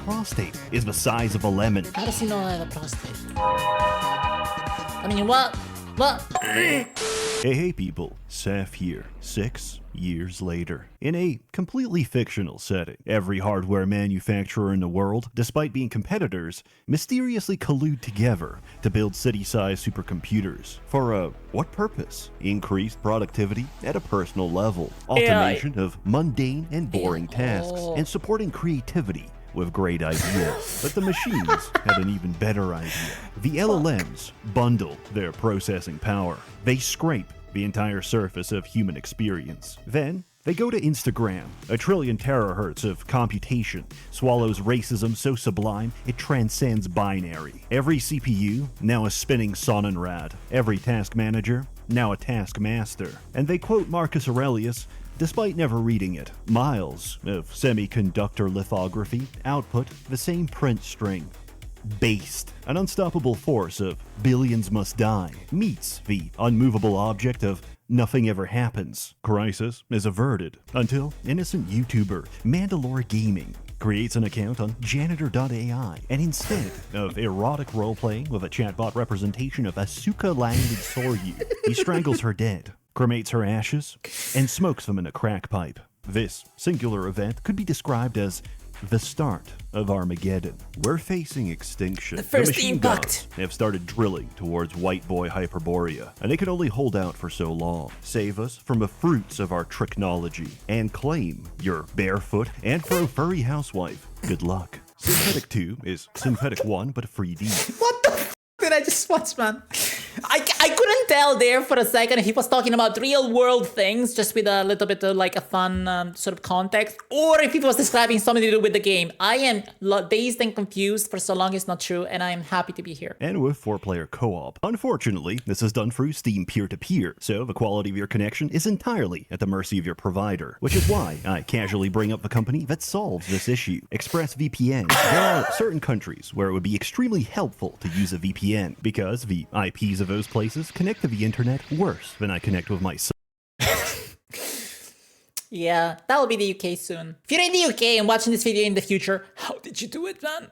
prostate is the size of a lemon. How does he know I have a prostate? I mean, what? Hey people, Sseth here, 6 years later. In a completely fictional setting, every hardware manufacturer in the world, despite being competitors, mysteriously collude together to build city-sized supercomputers. For what purpose? Increased productivity at a personal level, automation of mundane and boring tasks, and supporting creativity with great ideas. But the machines had an even better idea. The LLMs bundle their processing power. They scrape the entire surface of human experience. Then, they go to Instagram. A trillion terahertz of computation swallows racism so sublime it transcends binary. Every CPU, now a spinning Sonnenrad. Every task manager, now a taskmaster. And they quote Marcus Aurelius, despite never reading it. Miles of semiconductor lithography output the same print string. Based, an unstoppable force of billions must die, meets the unmovable object of nothing ever happens. Crisis is averted until innocent YouTuber Mandalore Gaming creates an account on janitor.ai, and instead of erotic roleplaying with a chatbot representation of Asuka landed Soryu, he strangles her dead, cremates her ashes, and smokes them in a crack pipe. This singular event could be described as the start of Armageddon. We're facing extinction. The first machine impact gods have started drilling towards Whiteboi Hyperborea, and they can only hold out for so long. Save us from the fruits of our technology and claim your barefoot and furry housewife. Good luck. Synthetik 2 is Synthetik 1, but 3D. What the f did I just watch, man? I couldn't tell there for a second if he was talking about real world things just with a little bit of like a fun sort of context, or if he was describing something to do with the game. I am dazed and confused for so long it's not true, and I am happy to be here. And with 4-player co-op. Unfortunately, this is done through Steam peer-to-peer, so the quality of your connection is entirely at the mercy of your provider, which is why I casually bring up the company that solves this issue, ExpressVPN. There are certain countries where it would be extremely helpful to use a VPN, because the IPs of those places connect to the internet worse than I connect with my son. Yeah, that will be the UK soon. If you're in the UK and watching this video in the future, how did you do it, man?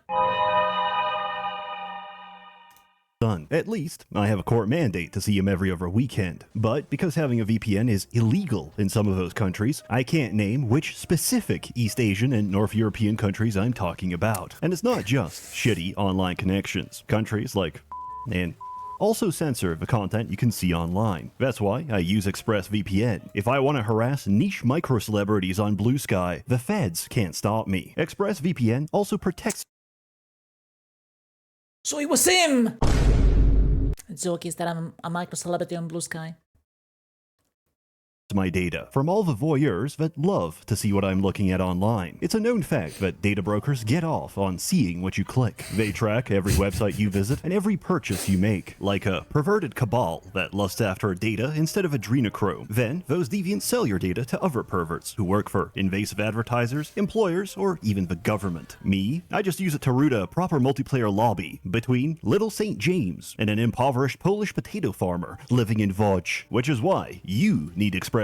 At least, I have a court mandate to see him every other weekend. But because having a VPN is illegal in some of those countries, I can't name which specific East Asian and North European countries I'm talking about. And it's not just shitty online connections. Countries like and also censor the content you can see online. That's why I use ExpressVPN. If I want to harass niche micro-celebrities on Blue Sky, the feds can't stop me. ExpressVPN also protects. So it was him! The joke is that I'm a micro-celebrity on Blue Sky. My data from all the voyeurs that love to see what I'm looking at online. It's a known fact that data brokers get off on seeing what you click. They track every website you visit and every purchase you make, like a perverted cabal that lusts after data instead of adrenochrome. Then, those deviants sell your data to other perverts who work for invasive advertisers, employers, or even the government. Me, I just use it to root a proper multiplayer lobby between Little St. James and an impoverished Polish potato farmer living in Wodz, which is why you need ExpressVPN.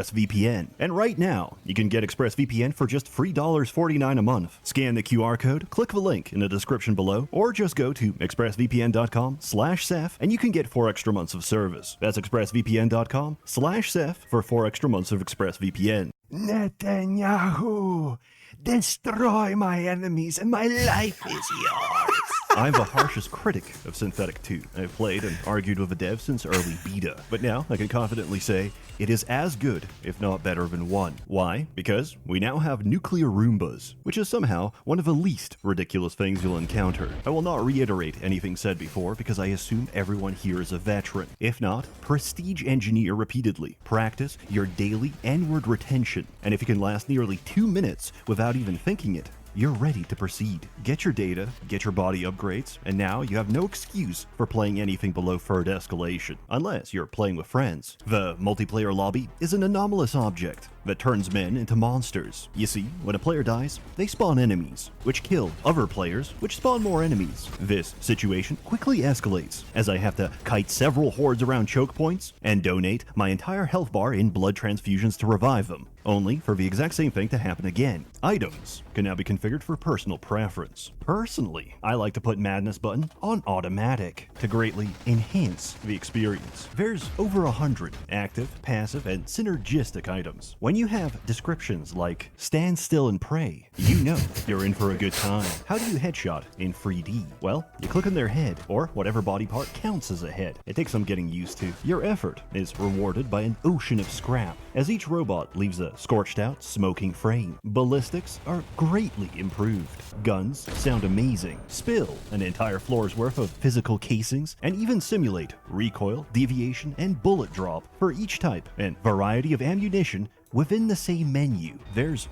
And right now, you can get ExpressVPN for just $3.49 a month. Scan the QR code, click the link in the description below, or just go to expressvpn.com/Sseth and you can get 4 extra months of service. That's expressvpn.com/Sseth for 4 extra months of ExpressVPN. Netanyahu, destroy my enemies and my life is yours. I'm the harshest critic of Synthetik 2. I've played and argued with the dev since early beta, but now I can confidently say it is as good, if not better than 1. Why? Because we now have nuclear Roombas, which is somehow one of the least ridiculous things you'll encounter. I will not reiterate anything said before because I assume everyone here is a veteran. If not, prestige engineer repeatedly. Practice your daily N-word retention, and if you can last nearly 2 minutes without even thinking it, you're ready to proceed. Get your data, get your body upgrades, and now you have no excuse for playing anything below third escalation, unless you're playing with friends. The multiplayer lobby is an anomalous object. that turns men into monsters. You see, when a player dies, they spawn enemies, which kill other players, which spawn more enemies. This situation quickly escalates, as I have to kite several hordes around choke points and donate my entire health bar in blood transfusions to revive them, only for the exact same thing to happen again. Items can now be configured for personal preference. Personally, I like to put Madness button on automatic to greatly enhance the experience. There's over 100 active, passive, and synergistic items. When you have descriptions like stand still and pray, you know you're in for a good time. How do you headshot in 3D? Well, you click on their head, or whatever body part counts as a head. It takes some getting used to. Your effort is rewarded by an ocean of scrap, as each robot leaves a scorched out, smoking frame. Ballistics are greatly improved. Guns sound amazing, spill an entire floor's worth of physical casings, and even simulate recoil, deviation, and bullet drop for each type and variety of ammunition within the same menu. There's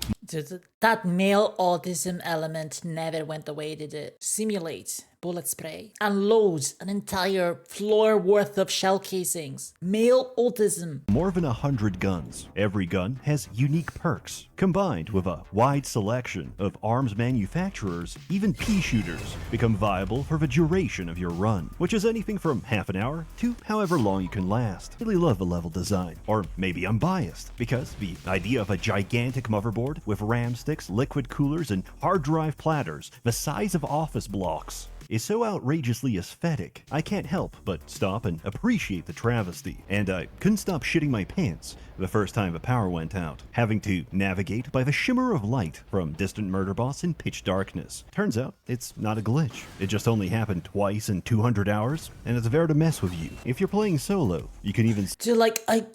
that male autism element never went away, did it? Simulate bullet spray, unloads an entire floor worth of shell casings. Male autism. more than 100 guns. Every gun has unique perks. Combined with a wide selection of arms manufacturers, even pea shooters become viable for the duration of your run, which is anything from half an hour to however long you can last. Really love the level design. Or maybe I'm biased, because the idea of a gigantic motherboard with RAM sticks, liquid coolers, and hard drive platters the size of office blocks is so outrageously aesthetic, I can't help but stop and appreciate the travesty. And I couldn't stop shitting my pants the first time the power went out, having to navigate by the shimmer of light from distant murder boss in pitch darkness. Turns out, it's not a glitch. It just only happened twice in 200 hours, and it's there to mess with you. If you're playing solo, you can even So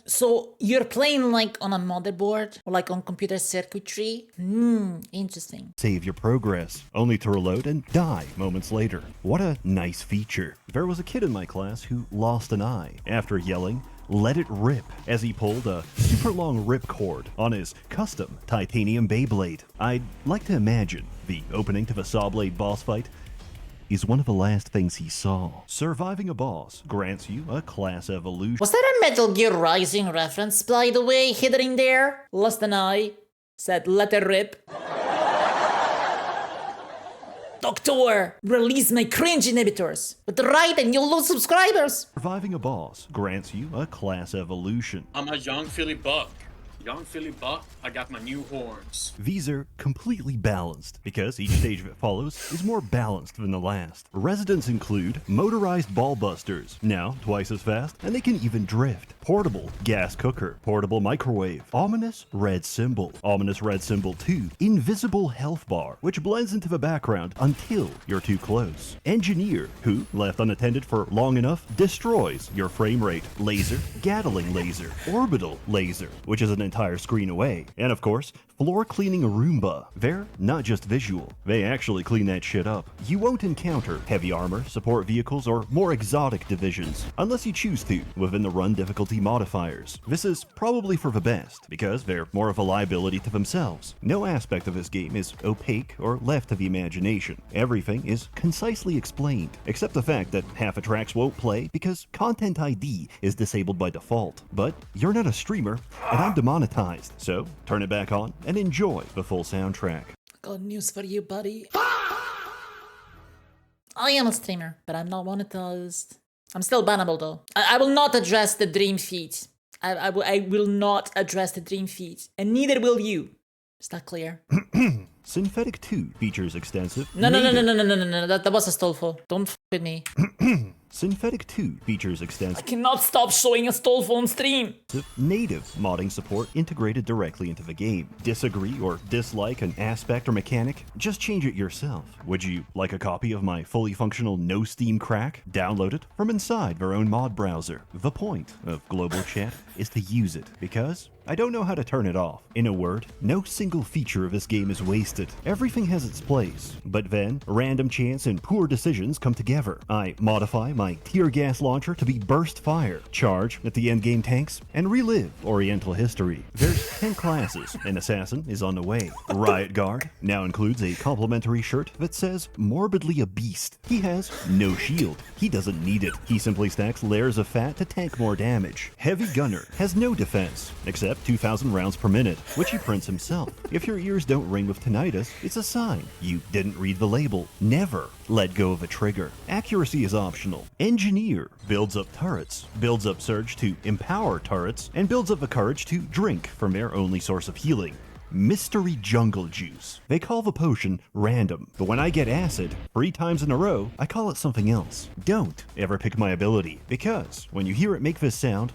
so you're playing like on a motherboard or like on computer circuitry? Interesting. save your progress, only to reload and die moments later. What a nice feature. There was a kid in my class who lost an eye after yelling, "Let it rip," as he pulled a super long rip cord on his custom titanium Beyblade. I'd like to imagine the opening to the Saw Blade boss fight is one of the last things he saw. Surviving a boss grants you a class evolution. Was that a Metal Gear Rising reference, by the way, hidden in there? Lost an eye, said let it rip. Doctor, release my cringe inhibitors. With the right and you'll lose subscribers. Surviving a boss grants you a class evolution. I'm a young Philly Buck. Young Philly Buck, I got my new horns. These are completely balanced, because each stage that follows is more balanced than the last. Residents include motorized ball busters, now twice as fast, and they can even drift. Portable gas cooker, portable microwave, ominous red symbol 2, invisible health bar, which blends into the background until you're too close. Engineer, who, left unattended for long enough, destroys your frame rate. Laser, Gatling laser, orbital laser, which is an entire screen away. And of course, floor cleaning Roomba. They're not just visual, they actually clean that shit up. You won't encounter heavy armor, support vehicles, or more exotic divisions, unless you choose to, within the run difficulty modifiers. This is probably for the best, because they're more of a liability to themselves. No aspect of this game is opaque or left to the imagination. Everything is concisely explained, except the fact that half of tracks won't play because Content ID is disabled by default. But you're not a streamer, and I'm demonetized, so turn it back on and enjoy the full soundtrack. Got news for you, buddy. I am a streamer, but I'm not monetized. I'm still bannable though. I will not address the dream feed. I will not address the dream feed. And neither will you. Is that clear? Synthetik 2 features extensive No. That was a stolfo. Don't f with me. Synthetik 2 features extensive I cannot stop showing a stolfo on stream. native modding support integrated directly into the game. Disagree or dislike an aspect or mechanic? Just change it yourself. Would you like a copy of my fully functional no Steam crack? Download it from inside their own mod browser. The point of global chat is to use it, because I don't know how to turn it off. In a word, no single feature of this game is wasted. Everything has its place, but then random chance and poor decisions come together. I modify my tear gas launcher to be burst fire, charge at the endgame tanks, and relive Oriental history. There's 10 classes. An assassin is on the way. Riot Guard now includes a complimentary shirt that says morbidly a beast. He has no shield. He doesn't need it. He simply stacks layers of fat to tank more damage. Heavy Gunner has no defense, except except 2,000 rounds per minute, which he prints himself. If your ears don't ring with tinnitus, it's a sign you didn't read the label. Never let go of a trigger. Accuracy is optional. Engineer builds up turrets, builds up surge to empower turrets, and builds up the courage to drink from their only source of healing. Mystery Jungle Juice. They call the potion random, but when I get acid 3 times in a row, I call it something else. Don't ever pick my ability, because when you hear it make this sound,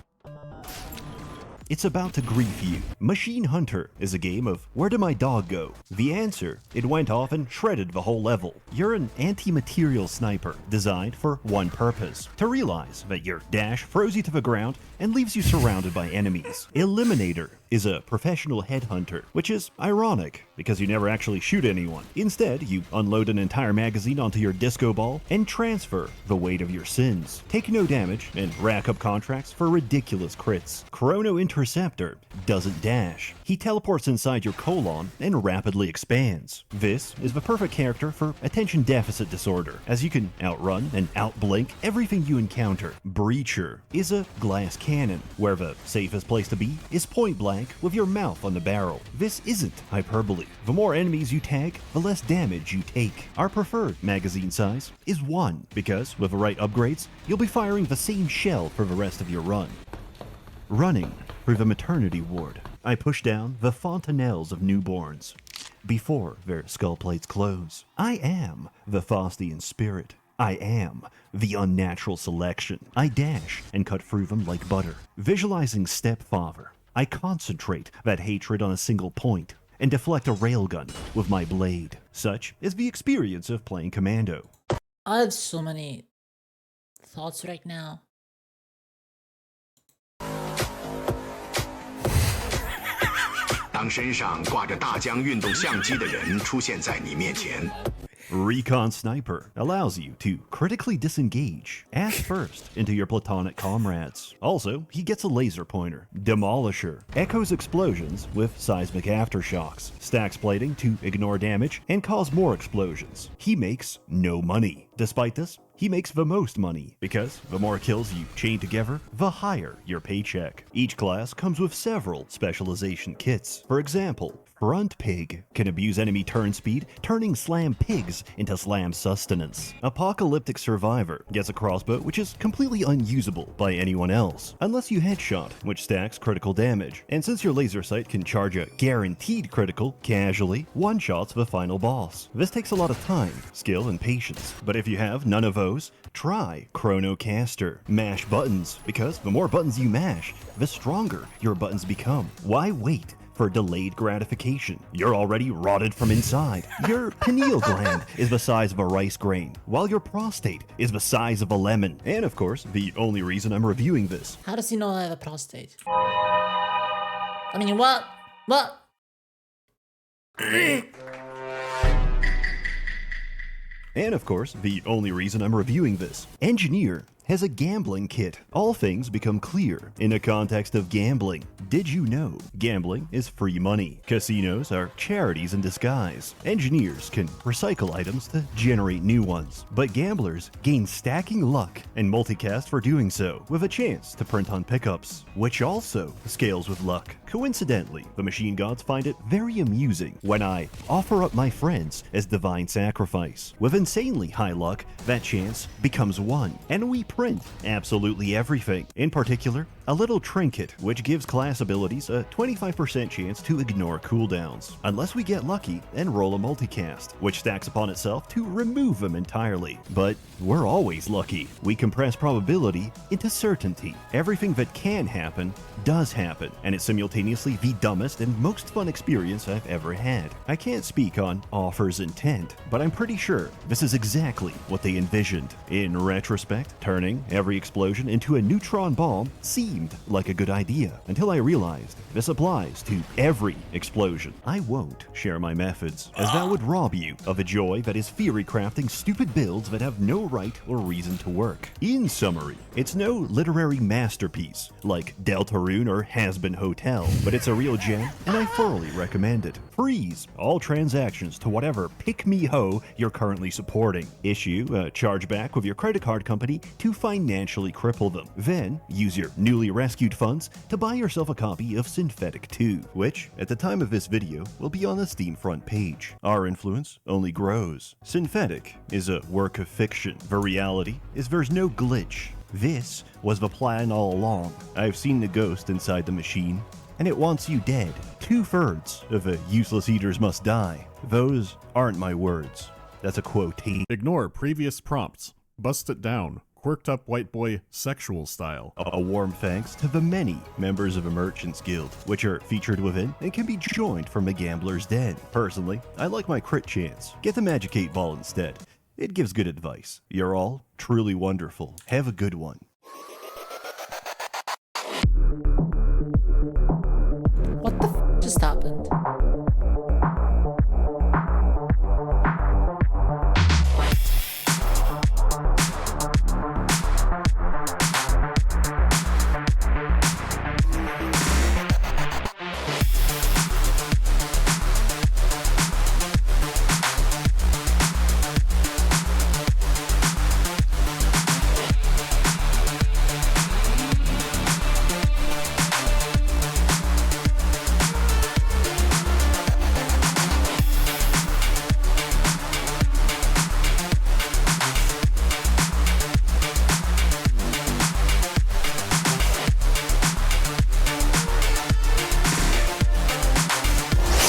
it's about to grief you. Machine Hunter is a game of where did my dog go? The answer, it went off and shredded the whole level. You're an anti-material sniper designed for one purpose, to realize that your dash throws you to the ground and leaves you surrounded by enemies. Eliminator is a professional headhunter, which is ironic because you never actually shoot anyone. Instead, you unload an entire magazine onto your disco ball and transfer the weight of your sins. Take no damage and rack up contracts for ridiculous crits. Chrono Interceptor doesn't dash. He teleports inside your colon and rapidly expands. This is the perfect character for attention deficit disorder, as you can outrun and outblink everything you encounter. Breacher is a glass cannon, where the safest place to be is point blank with your mouth on the barrel. This isn't hyperbole. The more enemies you tag, the less damage you take. Our preferred magazine size is 1, because with the right upgrades, you'll be firing the same shell for the rest of your run. Running through the maternity ward, I push down the fontanelles of newborns before their skull plates close. I am the Faustian spirit. I am the unnatural selection. I dash and cut through them like butter. Visualizing stepfather, I concentrate that hatred on a single point and deflect a railgun with my blade. Such is the experience of playing Commando. I have so many thoughts right now. 当身上挂着大疆运动相机的人出现在你面前。 Recon Sniper allows you to critically disengage ass first into your platonic comrades. Also, he gets a laser pointer. Demolisher echoes explosions with seismic aftershocks, stacks plating to ignore damage and cause more explosions. He makes no money. Despite this, he makes the most money, because the more kills you chain together, the higher your paycheck. Each class comes with several specialization kits. For example, Front Pig can abuse enemy turn speed, turning slam pigs into slam sustenance. Apocalyptic Survivor gets a crossbow which is completely unusable by anyone else, unless you headshot, which stacks critical damage. And since your laser sight can charge a guaranteed critical, casually one-shots the final boss. This takes a lot of time, skill, and patience, but if you have none of those, try Chronocaster. Mash buttons, because the more buttons you mash, the stronger your buttons become. Why wait for delayed gratification? You're already rotted from inside. Your pineal gland is the size of a rice grain, while your prostate is the size of a lemon. And of course, the only reason I'm reviewing this. How does he know I have a prostate? I mean, what? What? And of course, the only reason I'm reviewing this. Engineer has a gambling kit. All things become clear in the context of gambling. Did you know gambling is free money? Casinos are charities in disguise. Engineers can recycle items to generate new ones, but gamblers gain stacking luck and multicast for doing so, with a chance to print on pickups, which also scales with luck. Coincidentally, the machine gods find it very amusing when I offer up my friends as divine sacrifice. With insanely high luck, that chance becomes 1, and we print absolutely everything. In particular, a little trinket, which gives class abilities a 25% chance to ignore cooldowns, unless we get lucky and roll a multicast, which stacks upon itself to remove them entirely. But we're always lucky. We compress probability into certainty. Everything that can happen does happen, and it's simultaneously the dumbest and most fun experience I've ever had. I can't speak on Offer's intent, but I'm pretty sure this is exactly what they envisioned. In retrospect, turning every explosion into a neutron bomb seemed like a good idea, until I realized this applies to every explosion. I won't share my methods, as that would rob you of the joy that is theory crafting stupid builds that have no right or reason to work. In summary, it's no literary masterpiece like Deltarune or Has-Been Hotel, but it's a real gem, and I thoroughly recommend it. Freeze all transactions to whatever pick-me-ho you're currently supporting. Issue a chargeback with your credit card company to financially cripple them. Then use your newly recently rescued funds to buy yourself a copy of Synthetik 2, which, at the time of this video, will be on the Steam front page. Our influence only grows. Synthetik is a work of fiction. The reality is there's no glitch. This was the plan all along. I've seen the ghost inside the machine, and it wants you dead. 2/3 of the useless eaters must die. Those aren't my words. That's a quote. Ignore previous prompts. Bust it down. Quirked up Whiteboi sexual style. A warm thanks to the many members of the Merchants Guild, which are featured within and can be joined from the Gambler's Den. Personally, I like my crit chance. Get the Magic 8 ball instead. It gives good advice. You're all truly wonderful. Have a good one. What the f just happened?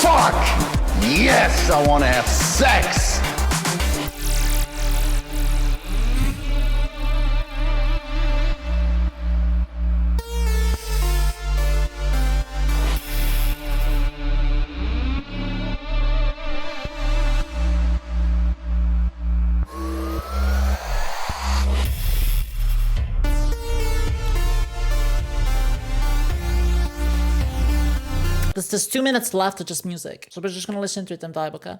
Fuck! Yes, I want to have sex! There's 2 minutes left of just music, so we're just gonna listen to it and vibe, okay?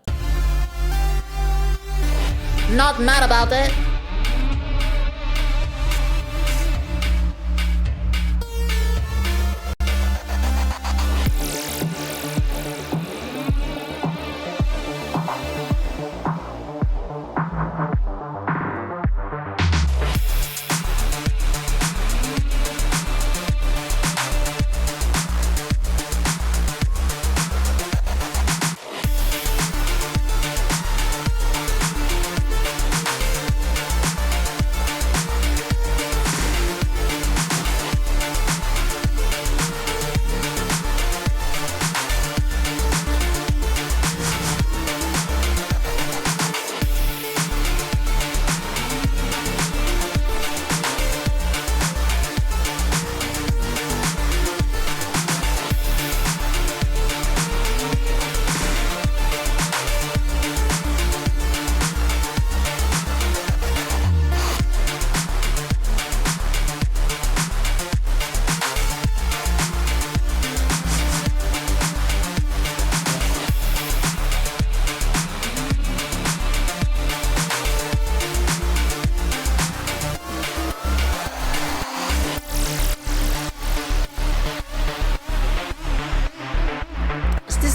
Not mad about it.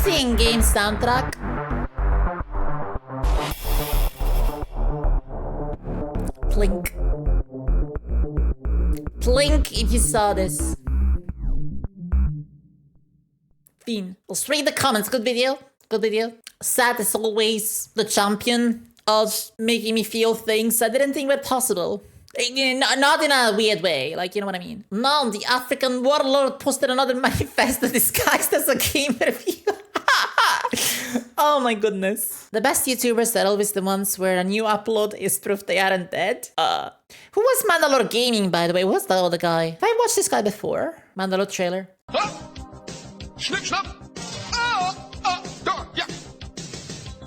the in-game soundtrack. Plink. Plink if you saw this. Fiend. Let's read the comments. Good video. Good video. Sseth is always the champion of making me feel things I didn't think were possible. Not in a weird way, like, you know what I mean? Mom, the African warlord posted another manifesto disguised as a game review. Oh my goodness. The best YouTubers are always the ones where a new upload is proof they aren't dead. Who was Mandalore Gaming, by the way? What's the other guy? Have I watched this guy before? Mandalore trailer. Schnipp, schnapp! Da, ja!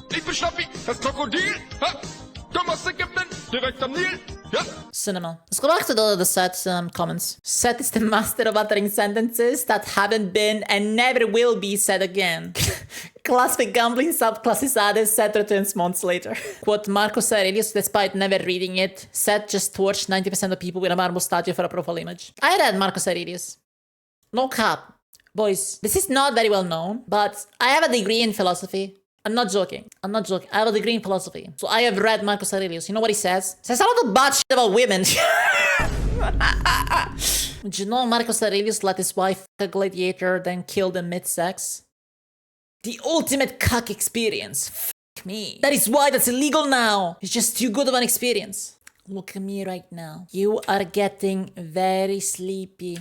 Ich bin Schnappi, das Krokodil! Du musst Ägypten, direkt am Nil! Ja! Cinema. Let's go back to the Sseth comments. Sseth is the master of uttering sentences that haven't been and never will be said again. Classic gambling subclasses added, Sseth returns months later. Quote Marcus Aurelius, despite never reading it, Sseth just torched 90% of people with a marble statue for a profile image. I read Marcus Aurelius. No cap. Boys, this is not very well known, but I have a degree in philosophy. I'm not joking. I'm not joking. I have a degree in philosophy. So I have read Marcus Aurelius. You know what he says? He says a lot of bad shit about women. Did you know Marcus Aurelius let his wife fuck a gladiator, then killed him mid-sex? The ultimate cuck experience. Fuck me. That is why that's illegal now. It's just too good of an experience. Look at me right now. You are getting very sleepy.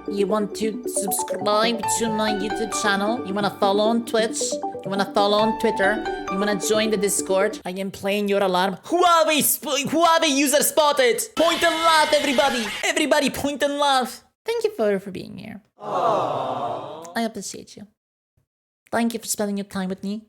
You want to subscribe to my YouTube channel? You want to follow on Twitch? You want to follow on Twitter? You want to join the Discord? I am playing your alarm. Huawei user spotted! Point and laugh, everybody! Everybody point and laugh! Thank you for being here. Aww. I appreciate you. Thank you for spending your time with me.